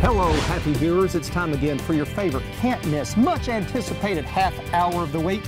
Hello, happy viewers. It's time again for your favorite can't miss, much anticipated half hour of the week.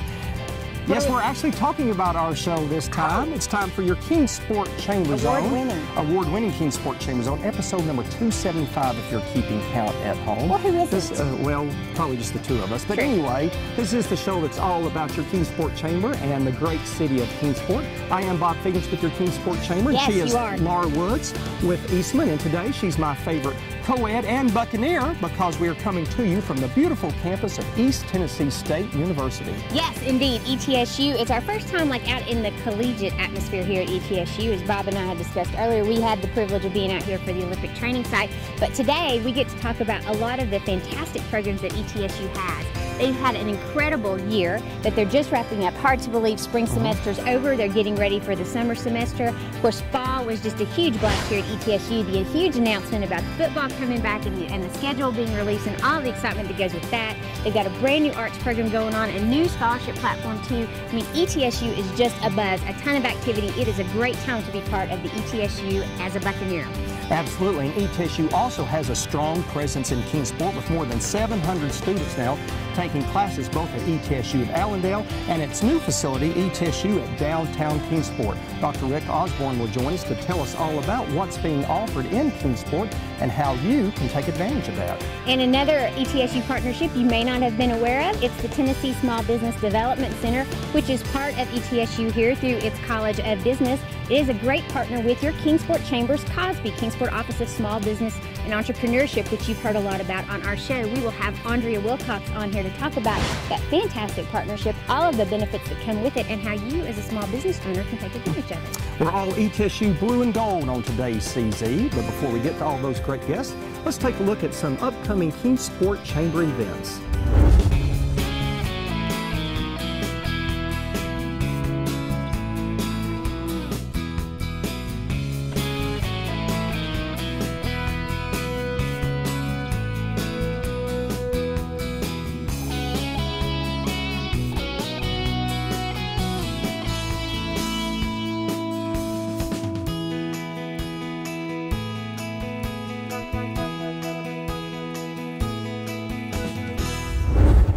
Yes, we're actually talking about our show this time. It's time for your King Sport Chamber Zone. Award-winning King Sport Chamber Zone, episode number 275 if you're keeping count at home. Well, who is it? Well, probably just the two of us. But anyway, this is the show that's all about your King Sport Chamber and the great city of Kingsport. I am Bob Figgins with your King Sport Chamber. Yes, and she is you are. Laura Woods with Eastman. And today she's my favorite co-ed and Buccaneer because we are coming to you from the beautiful campus of East Tennessee State University. Yes, indeed, ETSU. It's our first time out in the collegiate atmosphere here at ETSU. As Bob and I had discussed earlier, we had the privilege of being out here for the Olympic training site, but today we get to talk about a lot of the fantastic programs that ETSU has. They've had an incredible year that they're just wrapping up. Hard to believe spring semester's over. They're getting ready for the summer semester. Of course, fall was just a huge blast here at ETSU. The huge announcement about the football coming back and the schedule being released and all the excitement that goes with that. They've got a brand new arts program going on, a new scholarship platform too. I mean, ETSU is just a buzz, a ton of activity. It is a great time to be part of the ETSU as a Buccaneer. Absolutely, and ETSU also has a strong presence in Kingsport with more than 700 students now taking classes both at ETSU of Allendale and its new facility, ETSU at downtown Kingsport. Dr. Rick Osborne will join us to tell us all about what's being offered in Kingsport and how you can take advantage of that. And another ETSU partnership you may not have been aware of, it's the Tennessee Small Business Development Center, which is part of ETSU here through its College of Business. It is a great partner with your Kingsport Chambers Cosby, Kingsport Office of Small Business and Entrepreneurship, which you've heard a lot about on our show. We will have Andrea Wilcox on here to talk about that fantastic partnership, all of the benefits that come with it, and how you as a small business owner can take advantage of it. We're all ETSU blue and gold on today's CZ, but before we get to all those great guests, let's take a look at some upcoming Kingsport Chamber events.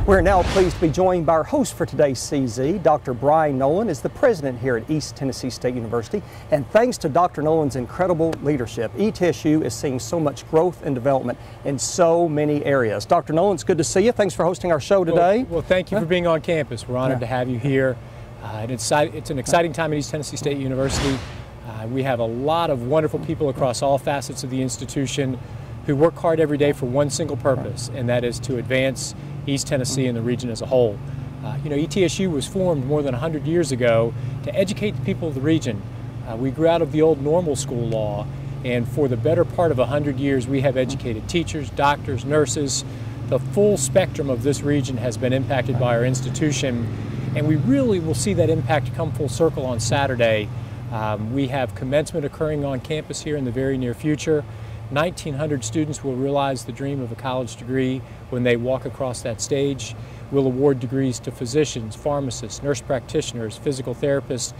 We're now pleased to be joined by our host for today's CZ. Dr. Brian Nolan is the president here at East Tennessee State University, and thanks to Dr. Nolan's incredible leadership, ETSU is seeing so much growth and development in so many areas. Dr. Nolan, it's good to see you. Thanks for hosting our show today. Well, thank you for being on campus. We're honored to have you here. It's an exciting time at East Tennessee State University. We have a lot of wonderful people across all facets of the institution who work hard every day for one single purpose, and that is to advance East Tennessee and the region as a whole. You know, ETSU was formed more than 100 years ago to educate the people of the region. We grew out of the old normal school law, and for the better part of 100 years we have educated teachers, doctors, nurses. The full spectrum of this region has been impacted by our institution, and we really will see that impact come full circle on Saturday. We have commencement occurring on campus here in the very near future. 1,900 students will realize the dream of a college degree when they walk across that stage. We'll award degrees to physicians, pharmacists, nurse practitioners, physical therapists,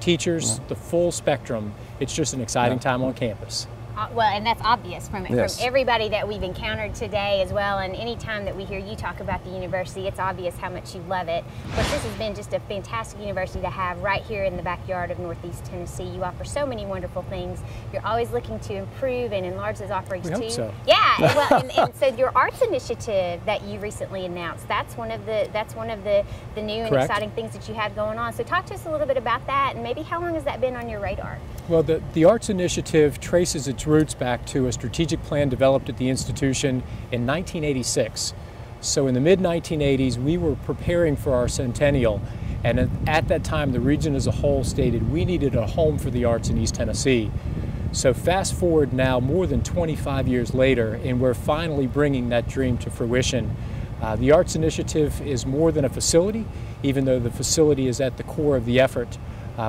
teachers, the full spectrum. It's just an exciting time on campus. Well, and that's obvious from everybody that we've encountered today as well, and any time that we hear you talk about the university, it's obvious how much you love it. Of course, this has been just a fantastic university to have right here in the backyard of Northeast Tennessee. You offer so many wonderful things. You're always looking to improve and enlarge those offerings too. Hope so. Yeah, well, and so your arts initiative that you recently announced, that's one of the new and exciting things that you have going on. So talk to us a little bit about that, and maybe how long has that been on your radar? Well, the arts initiative traces its roots back to a strategic plan developed at the institution in 1986. So in the mid-1980s, we were preparing for our centennial, and at that time, the region as a whole stated we needed a home for the arts in East Tennessee. So fast forward now more than 25 years later, and we're finally bringing that dream to fruition. The Arts Initiative is more than a facility, even though the facility is at the core of the effort.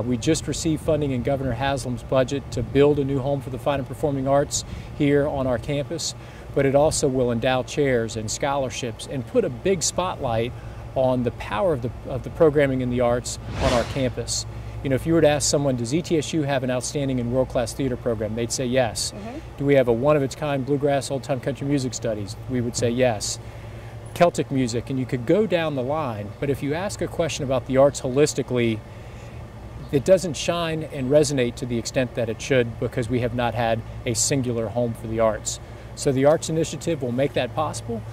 We just received funding in Governor Haslam's budget to build a new home for the fine and performing arts here on our campus, but it also will endow chairs and scholarships and put a big spotlight on the power of the programming in the arts on our campus. You know, if you were to ask someone, does ETSU have an outstanding and world-class theater program? They'd say yes. Do we have a one-of-its-kind bluegrass old-time country music studies? We would say yes. Celtic music, and you could go down the line, but if you ask a question about the arts holistically, it doesn't shine and resonate to the extent that it should, because we have not had a singular home for the arts. So the Arts Initiative will make that possible.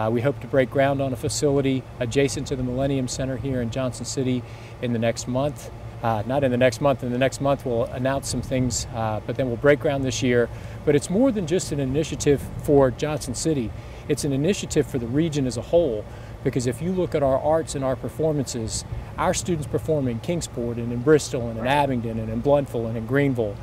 We hope to break ground on a facility adjacent to the Millennium Center here in Johnson City in the next month. Not in the next month. In the next month we'll announce some things, but then we'll break ground this year. But it's more than just an initiative for Johnson City. It's an initiative for the region as a whole, because if you look at our arts and our performances, our students perform in Kingsport and in Bristol and in Abingdon and in Blountville and in Greenville.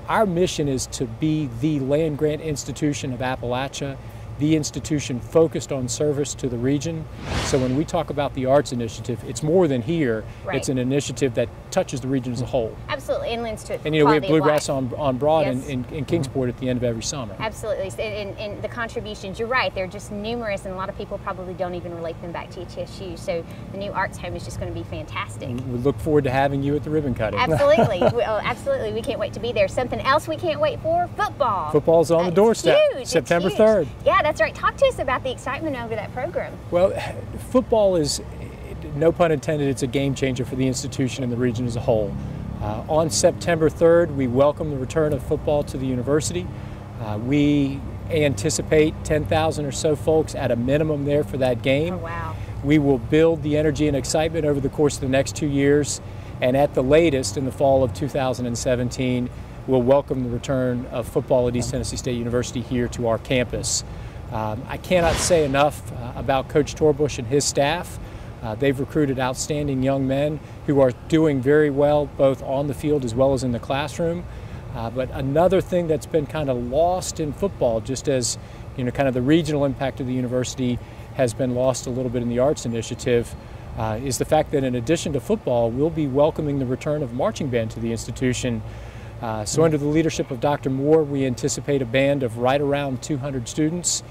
Our mission is to be the land-grant institution of Appalachia, the institution focused on service to the region. So when we talk about the Arts Initiative, it's more than here. Right. It's an initiative that touches the region as a whole. Absolutely, and lends to And you know, we have Bluegrass on on Broad Yes. in Kingsport at the end of every summer. Absolutely, and the contributions, you're right, they're just numerous, and a lot of people probably don't even relate them back to ETSU, so the new arts home is just going to be fantastic. We look forward to having you at the ribbon cutting. Absolutely, absolutely, we can't wait to be there. Something else we can't wait for, football. Football's on the doorstep, huge. September It's huge. 3rd. Yeah, that's right. Talk to us about the excitement over that program. Well, football is, no pun intended, it's a game changer for the institution and the region as a whole. On September 3rd, we welcome the return of football to the university. We anticipate 10,000 or so folks at a minimum there for that game. Oh, wow. We will build the energy and excitement over the course of the next 2 years, and at the latest, in the fall of 2017, we'll welcome the return of football at East Tennessee State University here to our campus. I cannot say enough about Coach Torbush and his staff. They've recruited outstanding young men who are doing very well both on the field as well as in the classroom. But another thing that's been kind of lost in football, just as you know, kind of the regional impact of the university has been lost a little bit in the Arts Initiative, is the fact that in addition to football, we'll be welcoming the return of marching band to the institution. So under the leadership of Dr. Moore, we anticipate a band of right around 200 students.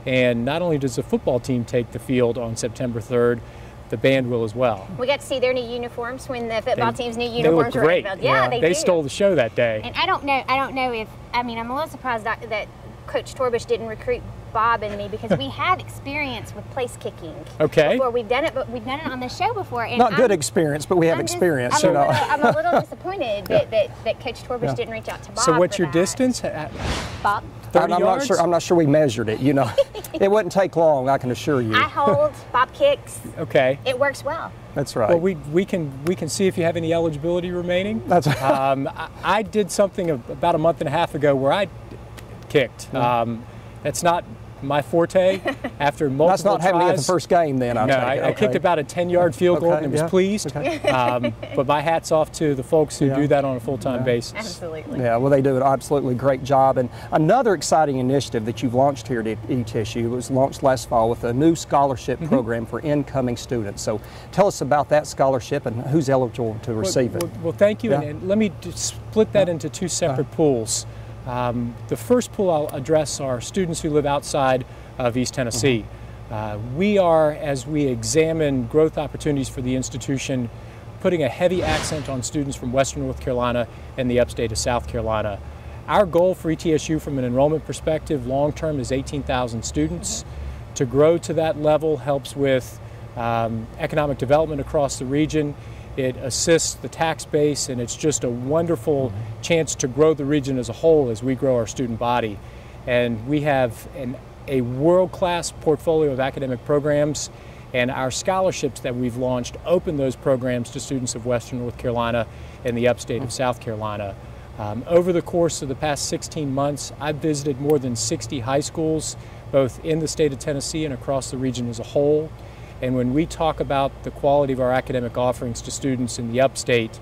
And not only does the football team take the field on September 3rd, the band will as well. We got to see their new uniforms when the football team's new uniforms they were look great. revealed. Yeah, they do. stole the show that day. And I don't know if, I mean, I'm a little surprised that Coach Torbush didn't recruit Bob and me, because we have experience with place kicking. Okay. Before we've done it, but we've done it on the show before. And Not good experience, but we have experience. I'm a little disappointed that Coach Torbush didn't reach out to Bob. So what's for your that. distance? Bob? 30 I'm yards? not sure we measured it, you know. It wouldn't take long, I can assure you. I hold, Bob kicks. Okay. It works well. That's right. Well, we can see if you have any eligibility remaining. That's right. I did something about a month and a half ago where I kicked. That's not my forte. After multiple That's not having it at the tries, first game then, I kicked about a 10-yard field goal and was pleased. Okay. But my hat's off to the folks who do that on a full-time basis. Absolutely. Yeah, well, they do an absolutely great job. And another exciting initiative that you've launched here at ETSU was launched last fall with a new scholarship program for incoming students. So tell us about that scholarship and who's eligible to receive it. Well, thank you. And let me split that into two separate pools. The first pool I'll address are students who live outside of East Tennessee. We are, as we examine growth opportunities for the institution, putting a heavy accent on students from Western North Carolina and the upstate of South Carolina. Our goal for ETSU from an enrollment perspective long-term is 18,000 students. To grow to that level helps with economic development across the region. It assists the tax base, and it's just a wonderful chance to grow the region as a whole as we grow our student body. And we have a world-class portfolio of academic programs, and our scholarships that we've launched open those programs to students of Western North Carolina and the upstate of South Carolina. Over the course of the past 16 months, I've visited more than 60 high schools, both in the state of Tennessee and across the region as a whole. And when we talk about the quality of our academic offerings to students in the upstate,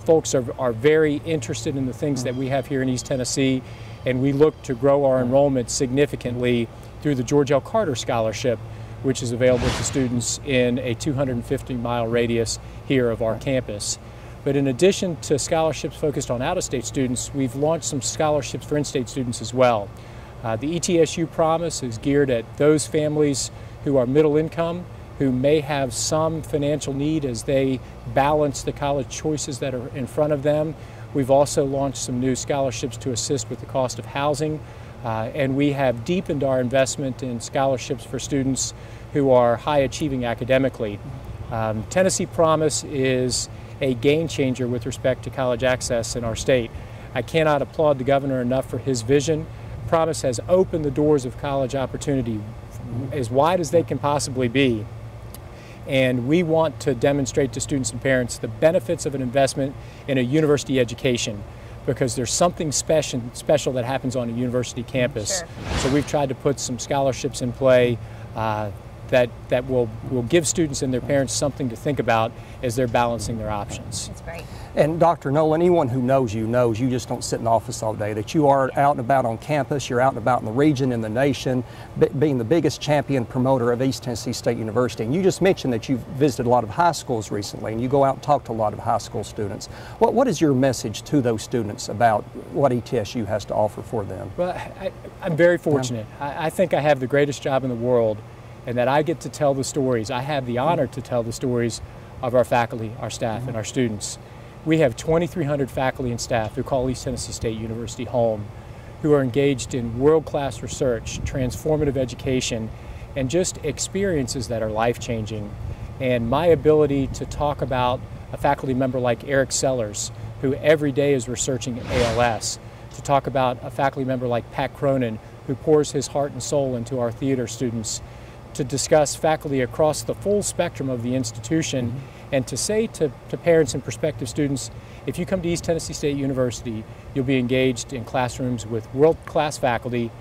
folks are very interested in the things that we have here in East Tennessee, and we look to grow our enrollment significantly through the George L. Carter Scholarship, which is available to students in a 250-mile radius here of our campus. But in addition to scholarships focused on out-of-state students, we've launched some scholarships for in-state students as well. The ETSU Promise is geared at those families who are middle income, who may have some financial need as they balance the college choices that are in front of them. We've also launched some new scholarships to assist with the cost of housing, and we have deepened our investment in scholarships for students who are high achieving academically. Tennessee Promise is a game changer with respect to college access in our state. I cannot applaud the governor enough for his vision. Promise has opened the doors of college opportunity as wide as they can possibly be. And we want to demonstrate to students and parents the benefits of an investment in a university education, because there's something special that happens on a university campus. Sure. So we've tried to put some scholarships in play that will give students and their parents something to think about as they're balancing their options. That's great. And Dr. Nolan, anyone who knows you just don't sit in the office all day, that you are out and about on campus, you're out and about in the region, in the nation, being the biggest champion promoter of East Tennessee State University. And you just mentioned that you've visited a lot of high schools recently, and you go out and talk to a lot of high school students. What is your message to those students about what ETSU has to offer for them? Well, I'm very fortunate. I think I have the greatest job in the world, and that I get to tell the stories. I have the honor to tell the stories of our faculty, our staff, and our students. We have 2,300 faculty and staff who call East Tennessee State University home, who are engaged in world-class research, transformative education, and just experiences that are life-changing. And my ability to talk about a faculty member like Eric Sellers, who every day is researching ALS, to talk about a faculty member like Pat Cronin, who pours his heart and soul into our theater students, to discuss faculty across the full spectrum of the institution, and to say to parents and prospective students, if you come to East Tennessee State University, you'll be engaged in classrooms with world-class faculty,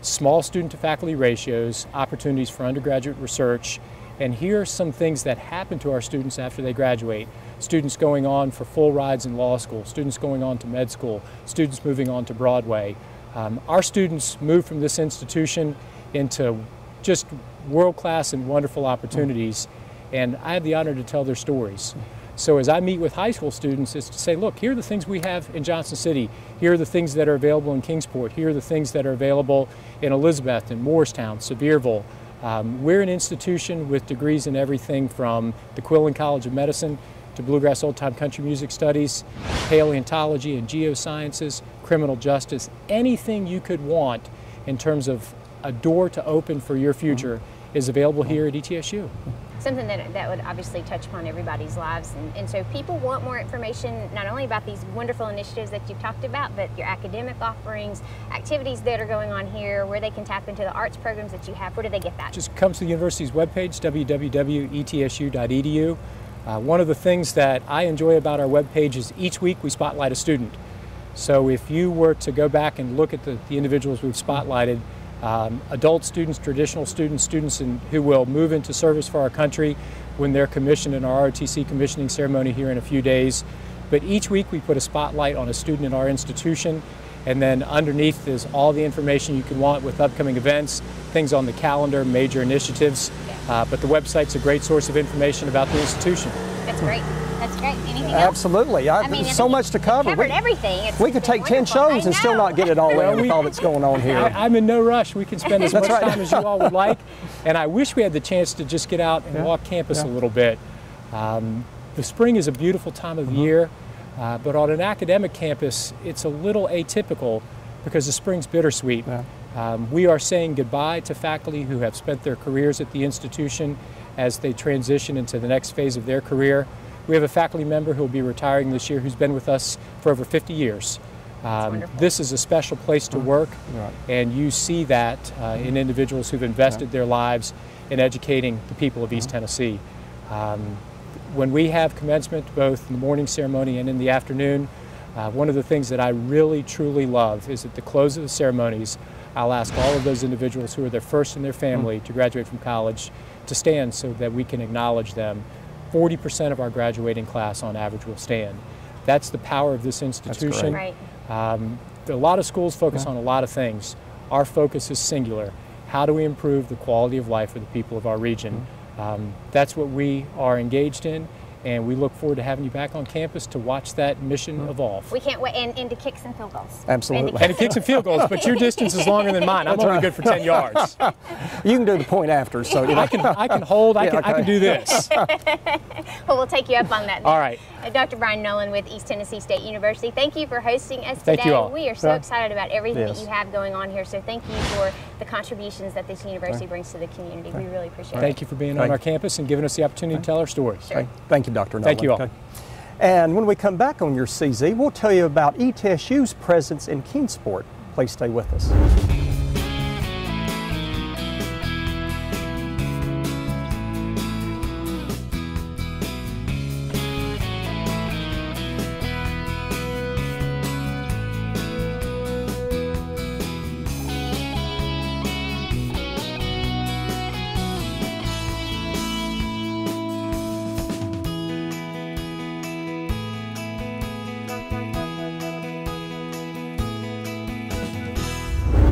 small student-to-faculty ratios, opportunities for undergraduate research, and here are some things that happen to our students after they graduate. Students going on for full rides in law school, students going on to med school, students moving on to Broadway. Our students move from this institution into just world-class and wonderful opportunities, and I have the honor to tell their stories. So as I meet with high school students, it's to say, look, here are the things we have in Johnson City, here are the things that are available in Kingsport, here are the things that are available in Elizabeth, in Morristown, Sevierville. We're an institution with degrees in everything from the Quillen College of Medicine to Bluegrass Old Time Country Music Studies, paleontology and geosciences, criminal justice, anything you could want in terms of a door to open for your future is available here at ETSU. Something that would obviously touch upon everybody's lives, and so people want more information not only about these wonderful initiatives that you've talked about, but your academic offerings, activities that are going on here, where they can tap into the arts programs that you have. Where do they get that? Just come to the university's webpage, www.etsu.edu. One of the things that I enjoy about our webpage is each week we spotlight a student. So if you were to go back and look at the individuals we've spotlighted, adult students, traditional students, who will move into service for our country when they're commissioned in our ROTC commissioning ceremony here in a few days. But each week we put a spotlight on a student in our institution, and then underneath is all the information you can want with upcoming events, things on the calendar, major initiatives. But the website's a great source of information about the institution. That's great. That's great. Anything else? Absolutely. There's so much to cover. Covered everything. We could take 10 shows and still not get it all in with all that's going on here. I'm in no rush. We can spend as much time as you all would like. And I wish we had the chance to just get out and walk campus a little bit. The spring is a beautiful time of the year, but on an academic campus, it's a little atypical because the spring's bittersweet. We are saying goodbye to faculty who have spent their careers at the institution as they transition into the next phase of their career. We have a faculty member who will be retiring this year who's been with us for over 50 years. This is a special place to work, and you see that in individuals who've invested their lives in educating the people of East Tennessee. When we have commencement, both in the morning ceremony and in the afternoon, one of the things that I really truly love is at the close of the ceremonies, I'll ask all of those individuals who are the first in their family to graduate from college to stand so that we can acknowledge them. 40% of our graduating class on average will stand. That's the power of this institution. Right. A lot of schools focus on a lot of things. Our focus is singular. How do we improve the quality of life for the people of our region? That's what we are engaged in, and we look forward to having you back on campus to watch that mission evolve. We can't wait, and to kick some field goals. Absolutely. And to kick some field goals, but your distance is longer than mine. I'm only good for 10 yards. You can do the point after, so I can hold, I can do this. Well, we'll take you up on that. All right. Dr. Brian Nolan with East Tennessee State University, thank you for hosting us Thank today. you all. We are so excited about everything Yes. that you have going on here, so thank you for the contributions that this university brings to the community. We really appreciate it. Thank you for being on our campus and giving us the opportunity to tell our stories. Sure. Thank you, Dr. Nolan. Thank you all. Okay. And when we come back on your CZ, we'll tell you about ETSU's presence in Kingsport. Please stay with us.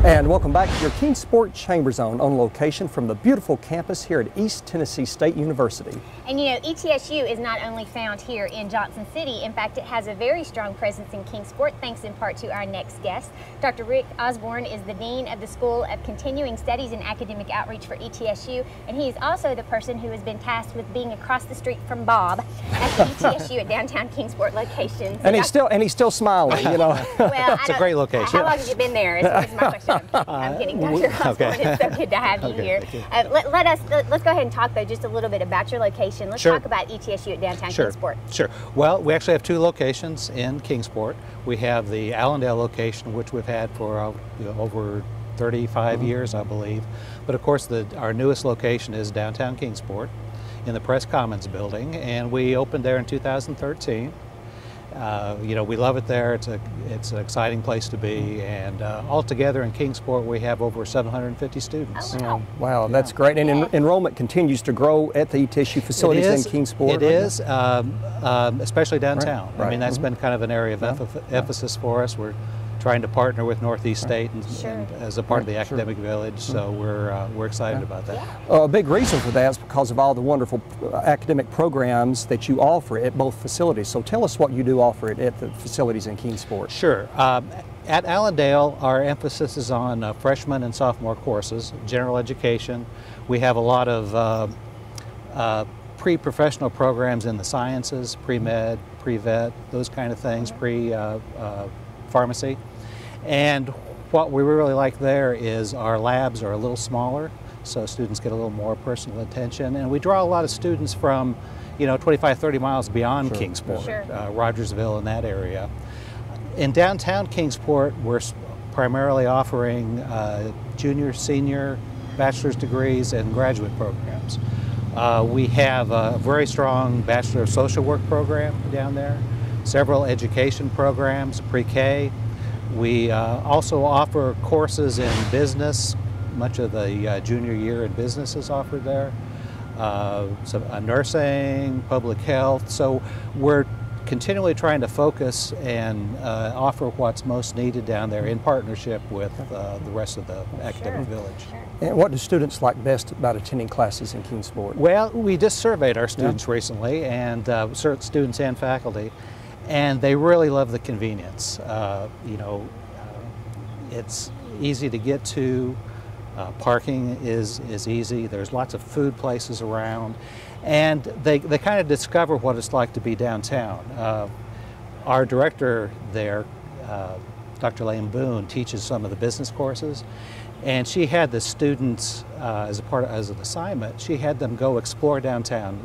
And welcome back to your Kingsport Chamber Zone on location from the beautiful campus here at East Tennessee State University. And you know, ETSU is not only found here in Johnson City, in fact, it has a very strong presence in Kingsport, thanks in part to our next guest. Dr. Rick Osborne is the Dean of the School of Continuing Studies and Academic Outreach for ETSU, and he is also the person who has been tasked with being across the street from Bob at the ETSU at downtown Kingsport location. So And he's still smiling, you know. well, it's a great location. How long have you been there? Is my question. I'm kidding, Dr. Osborne. It's so good to have you here. Let's go ahead and talk though just a little bit about your location. Let's talk about ETSU at downtown Kingsport. Sure. Well, we actually have two locations in Kingsport. We have the Allendale location, which we've had for over 35 years, I believe. But of course, our newest location is downtown Kingsport in the Press Commons building, and we opened there in 2013. You know, we love it there. It's an exciting place to be, and altogether in Kingsport we have over 750 students. Oh, wow. Wow, that's great. And enrollment continues to grow at the ETSU facilities in Kingsport. It is, especially downtown. Right. I mean, that's been kind of an area of emphasis for us. We're trying to partner with Northeast State and as a part of the academic village, so we're excited about that. A big reason for that is because of all the wonderful academic programs that you offer at both facilities. So tell us what you do offer at the facilities in Kingsport. Sure. At Allendale, our emphasis is on freshman and sophomore courses, general education. We have a lot of pre-professional programs in the sciences, pre-med, pre-vet, those kind of things, pharmacy. And what we really like there is our labs are a little smaller, so students get a little more personal attention. And we draw a lot of students from, 25, 30 miles beyond Kingsport, Rogersville, in that area. In downtown Kingsport, we're primarily offering junior, senior, bachelor's degrees and graduate programs. We have a very strong Bachelor of Social Work program down there, several education programs, pre-K. We also offer courses in business. Much of the junior year in business is offered there. Nursing, public health. So we're continually trying to focus and offer what's most needed down there in partnership with the rest of the academic village. And what do students like best about attending classes in Kingsport? Well, we just surveyed our students recently, and students and faculty, and they really love the convenience. It's easy to get to. Parking is easy. There's lots of food places around, and they kind of discover what it's like to be downtown. Our director there, Dr. Lane Boone, teaches some of the business courses, and she had the students as an assignment. She had them go explore downtown.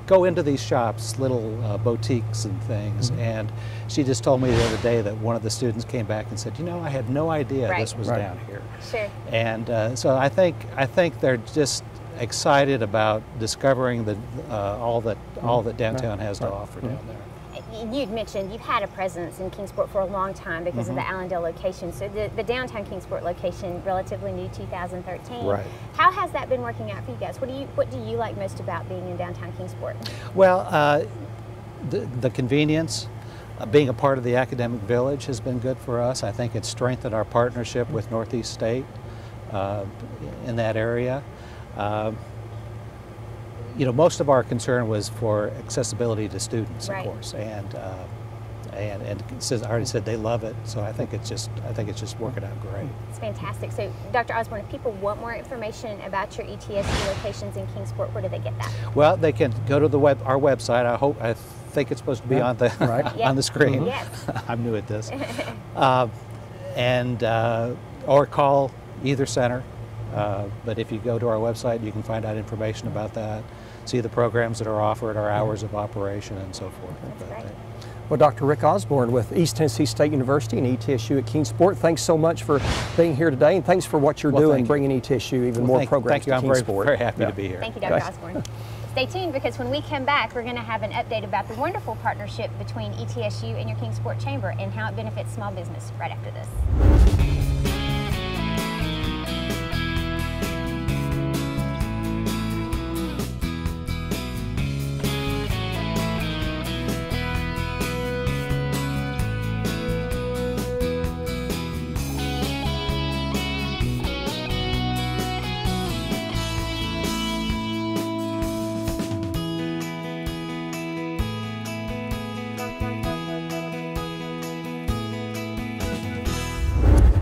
Go into these shops, little boutiques and things. And she just told me the other day that one of the students came back and said, I had no idea this was down here. Sure. And so I think they're just excited about discovering all that downtown has to offer down there. You'd mentioned you've had a presence in Kingsport for a long time because of the Allendale location. So the downtown Kingsport location, relatively new, 2013. Right. How has that been working out for you guys? What do you like most about being in downtown Kingsport? Well, the convenience. Being a part of the academic village has been good for us. I think it's strengthened our partnership with Northeast State in that area. you know, most of our concern was for accessibility to students, Right. of course, and since I already said they love it, so I think it's just working out great. It's fantastic. So, Dr. Osborne, if people want more information about your ETSU locations in Kingsport, where do they get that? Well, they can go to our website. I think it's supposed to be on the on the screen. Yes. I'm new at this, or call either center. But if you go to our website, you can find out information about that, see the programs that are offered, our hours of operation, and so forth. That's great. Well, Dr. Rick Osborne with East Tennessee State University and ETSU at Kingsport, thanks so much for being here today, and thanks for what you're doing, bringing ETSU even more programs to Kingsport. I'm very happy to be here. Thank you, Dr. Osborne. Stay tuned, because when we come back, we're going to have an update about the wonderful partnership between ETSU and your Kingsport Chamber and how it benefits small business right after this.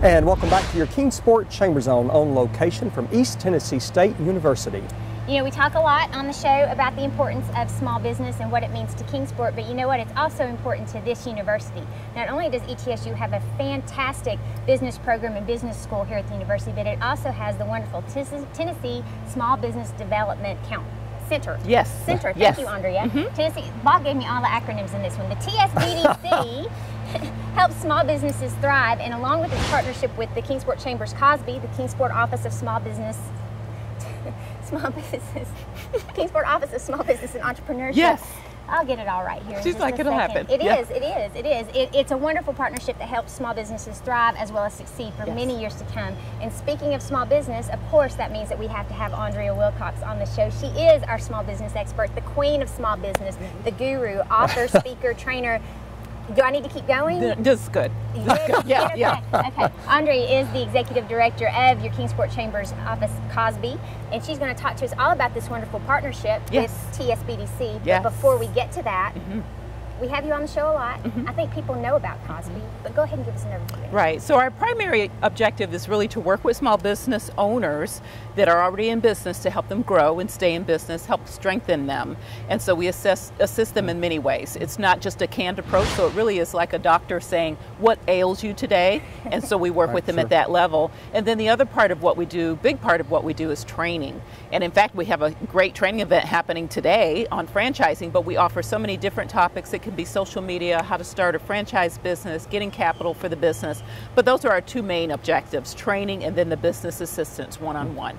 And welcome back to your Kingsport Chamber Zone on location from East Tennessee State University. You know, we talk a lot on the show about the importance of small business and what it means to Kingsport, but you know what? It's also important to this university. Not only does ETSU have a fantastic business program and business school here at the university, but it also has the wonderful Tennessee Small Business Development Center. Yes. Center. Yes. Thank you, Andrea. Tennessee. Bob gave me all the acronyms in this one. The TSBDC helps small businesses thrive, and along with its partnership with the Kingsport Chambers Cosby, the Kingsport Office of Small Business, Kingsport Office of Small Business and Entrepreneurship. Yes. I'll get it all right here. She's like, it'll happen. It is. It's a wonderful partnership that helps small businesses thrive as well as succeed for many years to come. And speaking of small business, of course, that means that we have to have Andrea Wilcox on the show. She is our small business expert, the queen of small business, the guru, author, speaker, trainer. Do I need to keep going? This is good. Yeah. Okay. Andrea is the executive director of your Kingsport Chambers Office Cosby, and she's going to talk to us all about this wonderful partnership with TSBDC. But before we get to that, we have you on the show a lot. I think people know about Cosby, but go ahead and give us an overview. Right. So our primary objective is really to work with small business owners that are already in business to help them grow and stay in business, help strengthen them. And so we assist them in many ways. It's not just a canned approach, so it really is like a doctor saying, what ails you today? And so we work with them at that level. And then the other part of what we do, big part of what we do, is training. And in fact, we have a great training event happening today on franchising, but we offer so many different topics. It can be social media, how to start a franchise business, getting capital for the business. But those are our two main objectives, training and then the business assistance one-on-one.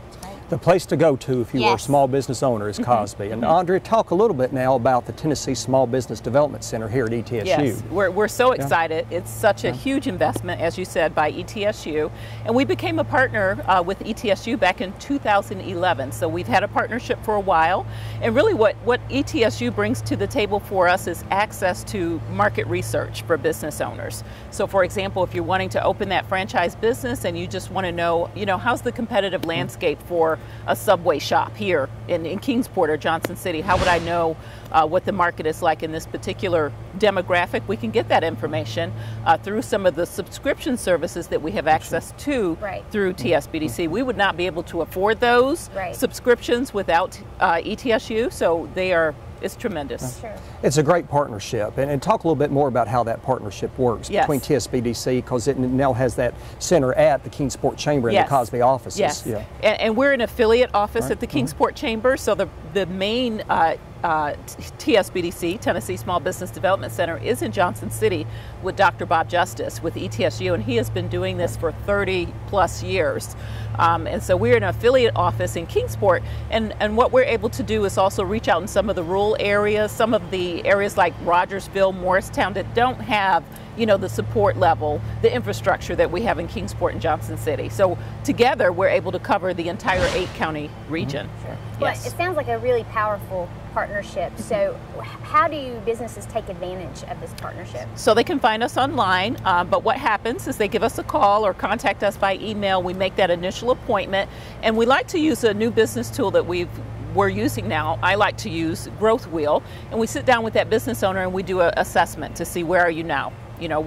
The place to go to if you are a small business owner is Cosby. And Andrea, talk a little bit now about the Tennessee Small Business Development Center here at ETSU. Yes, we're so excited. It's such a huge investment, as you said, by ETSU. And we became a partner with ETSU back in 2011. So we've had a partnership for a while. And really what ETSU brings to the table for us is access to market research for business owners. So for example, if you're wanting to open that franchise business and you just want to know, how's the competitive landscape for a Subway shop here in Kingsport or Johnson City, how would I know what the market is like in this particular demographic? We can get that information through some of the subscription services that we have access to through TSBDC. We would not be able to afford those subscriptions without ETSU, so it's tremendous. Sure. It's a great partnership, and talk a little bit more about how that partnership works between TSBDC, because it now has that center at the Kingsport Chamber and the Cosby offices. Yes, and we're an affiliate office at the Kingsport Chamber, so the main TSBDC, Tennessee Small Business Development Center, is in Johnson City with Dr. Bob Justice with ETSU, and he has been doing this for 30 plus years. And so we're an affiliate office in Kingsport, and what we're able to do is also reach out in some of the rural areas, some of the areas like Rogersville, Morristown, that don't have the support level, the infrastructure that we have in Kingsport and Johnson City. So together we're able to cover the entire 8-county region. Well, it sounds like a really powerful partnership. So how do businesses take advantage of this partnership? So they can find us online, but what happens is they give us a call or contact us by email. We make that initial appointment, and we like to use a new business tool that we've we're using now, I like to use Growth Wheel, and we sit down with that business owner and we do an assessment to see where are you now. You know,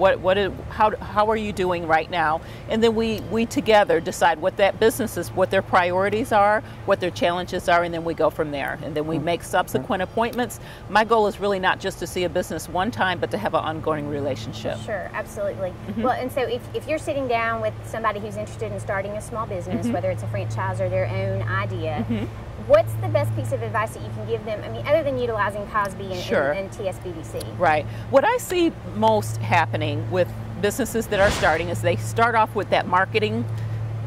how are you doing right now? And then we together decide what that business is, what their priorities are, what their challenges are, and then we go from there. And then we make subsequent appointments. My goal is really not just to see a business one time, but to have an ongoing relationship. Sure, absolutely. Well, and so if you're sitting down with somebody who's interested in starting a small business, whether it's a franchise or their own idea, what's the best piece of advice that you can give them? I mean, other than utilizing Cosby and TSBDC. Right. What I see most happening with businesses that are starting is they start off with that marketing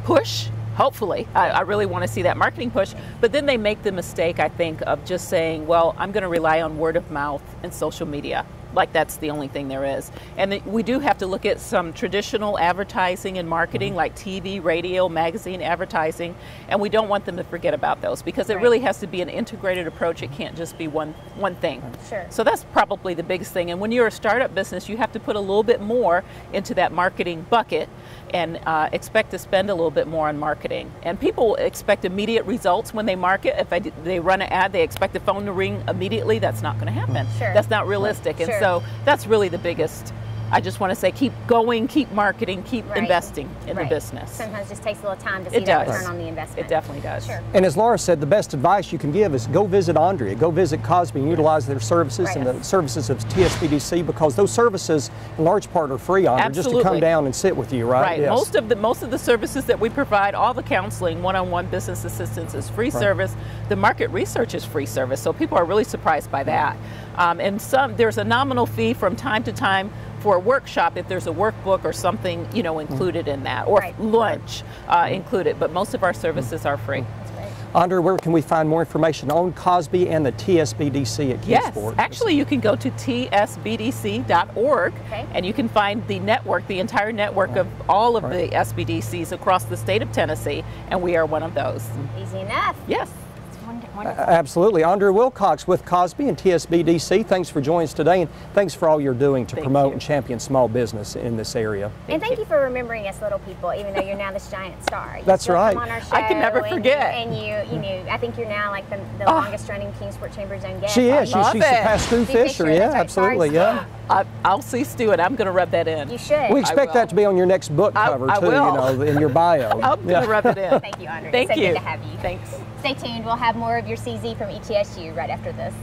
push. Hopefully, I really want to see that marketing push, but then they make the mistake, I think, of just saying, well, I'm going to rely on word of mouth and social media. Like that's the only thing there is. And we do have to look at some traditional advertising and marketing like TV, radio, magazine advertising, and we don't want them to forget about those because it really has to be an integrated approach. It can't just be one thing. Sure. So that's probably the biggest thing. And when you're a startup business, you have to put a little bit more into that marketing bucket and expect to spend a little bit more on marketing. And people expect immediate results when they market. If they run an ad, they expect the phone to ring immediately. That's not going to happen. Sure. That's not realistic. And so that's really the biggest. I just want to say keep going, keep marketing, keep investing in the business. Sometimes it just takes a little time to see that return on the investment. It definitely does. Sure. And as Laura said, the best advice you can give is go visit Andrea, go visit Cosby and utilize their services and the services of TSBDC because those services in large part are free, Andrea, just to come down and sit with you, right? Right. Yes. Most of the services that we provide, all the counseling, one-on-one business assistance is free service. The market research is free service, so people are really surprised by that. And there's a nominal fee from time to time for a workshop if there's a workbook or something, you know, included in that, or lunch included, but most of our services are free. Andrea, where can we find more information on Cosby and the TSBDC at Kingsport? Yes, actually you can go to tsbdc.org and you can find the network, the entire network of all of the SBDCs across the state of Tennessee, and we are one of those. Easy enough. Yes. Absolutely. Andrea Wilcox with Cosby and TSBDC, thanks for joining us today, and thanks for all you're doing to promote and champion small business in this area. And thank you for remembering us little people, even though you're now this giant star. That's right. Come on our show I can never forget. And you know, I think you're now like the longest running Kingsport Chamber Zone guest. She is. She surpassed Stu Fisher. Yeah, absolutely. Yeah. I'll see Stu, and I'm going to rub that in. You should. We expect that to be on your next book cover too. You know, in your bio. I'm going to rub it in. Thank you, Andrea. Thank you. Good to have you. Thanks. Stay tuned. We'll have more of your CZ from ETSU right after this.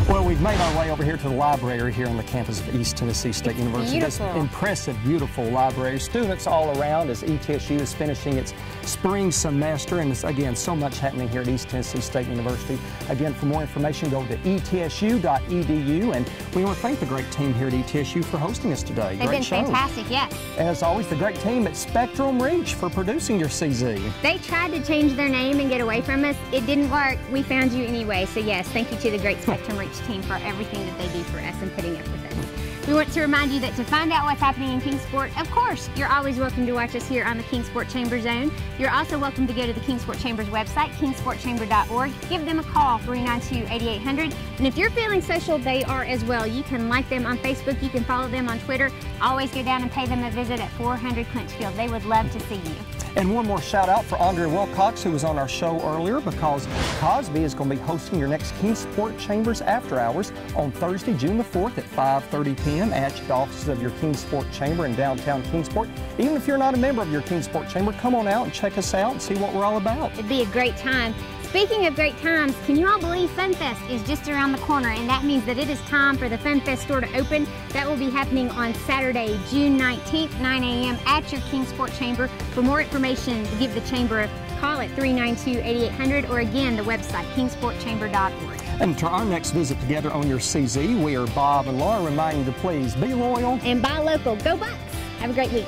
Well, we've made our way over here to the library here on the campus of East Tennessee State University. Beautiful. This impressive, beautiful library. Students all around as ETSU is finishing its spring semester, and there's, again, so much happening here at East Tennessee State University. Again, for more information, go to etsu.edu, and we want to thank the great team here at ETSU for hosting us today. They've great been show. fantastic, yes. And as always, the great team at Spectrum Reach for producing your CZ. They tried to change their name and get away from us. It didn't work. We found you anyway. So yes, thank you to the great Spectrum Reach team for everything that they do for us and putting up with us. We want to remind you that to find out what's happening in Kingsport, of course, you're always welcome to watch us here on the Kingsport Chamber Zone. You're also welcome to go to the Kingsport Chamber's website, kingsportchamber.org. Give them a call, 392-8800. And if you're feeling social, they are as well. You can like them on Facebook. You can follow them on Twitter. Always go down and pay them a visit at 400 Clinchfield. They would love to see you. And one more shout out for Andrea Wilcox, who was on our show earlier, because Cosby is going to be hosting your next Kingsport Chambers After Hours on Thursday, June the 4th at 5:30 p.m. at the offices of your Kingsport Chamber in downtown Kingsport. Even if you're not a member of your Kingsport Chamber, come on out and check us out and see what we're all about. It'd be a great time. Speaking of great times, can you all believe FunFest is just around the corner, and that means that it is time for the FunFest store to open. That will be happening on Saturday, June 19th, 9 a.m. at your Kingsport Chamber. For more information, give the Chamber a call at 392-8800 or again, the website, kingsportchamber.org. And to our next visit together on your CZ, we are Bob and Laura reminding you to please be loyal and buy local. Go Bucks! Have a great week.